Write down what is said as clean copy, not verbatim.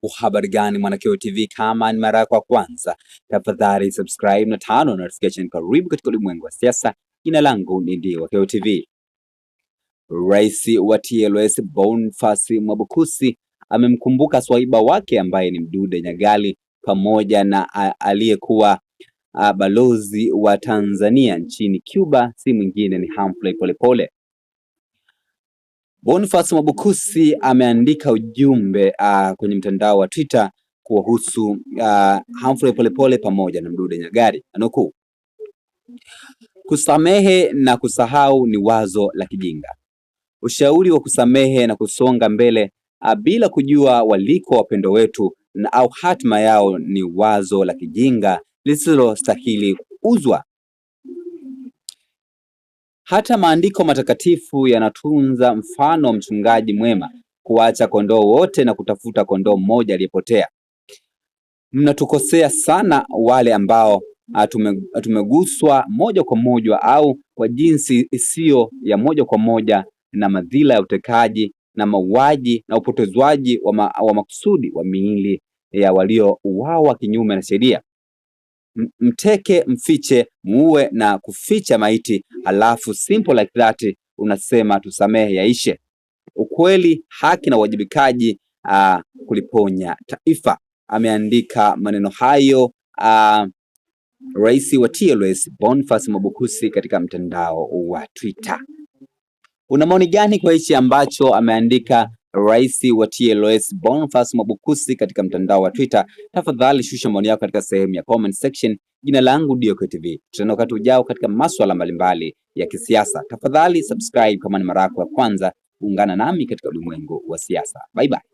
Habari gani Mwanakeo TV, kama ni mara yako ya kwanza, tafadhali subscribe na tano notification. Karibu katika ulimwengu wa siasa. Jina langu ni Mwanakeo TV. Rais wa TLS Boniface Mwabukusi amemkumbuka swaiba wake ambaye ni Mdude Nyagali pamoja na aliyekuwa balozi wa Tanzania nchini Cuba, si mwingine ni Humphrey Polepole. Boniface Mwabukusi ameandika ujumbe kwenye mtandao wa Twitter kuhusu Humphrey Polepole pamoja na Mdude Nyagali. Anukuu: kusamehe na kusahau ni wazo la kijinga. Ushauri wa kusamehe na kusonga mbele bila kujua waliko wapendo wetu na au hatima yao ni wazo la kijinga lisilostahili kuuzwa. Hata maandiko matakatifu yanatunza mfano wa mchungaji mwema kuacha kondoo wote na kutafuta kondoo mmoja aliyepotea. Mnatukosea sana wale ambao tumeguswa moja kwa moja au kwa jinsi isiyo ya moja kwa moja na madhila ya utekaji na mauaji na upotezwaji wa makusudi wa miili ya waliouawa kinyume na sheria. Mteke, mfiche, muue na kuficha maiti, alafu simple like that unasema tusamehe yaishe. Ukweli, haki na uwajibikaji kuliponya taifa. Ameandika maneno hayo rais wa TLS Boniface Mwabukusi katika mtandao wa Twitter. Una maoni gani kwa hichi ambacho ameandika rais wa TLS Boniface Mwabukusi katika mtandao wa Twitter? Tafadhali shusha maoni yako katika sehemu ya comment section. Jina langu Mwanakeo TV. Tutaona wakati ujao katika masuala mbalimbali ya kisiasa. Tafadhali subscribe kama ni mara yako ya kwanza. Ungana nami katika ulimwengu wa siasa. Bye bye.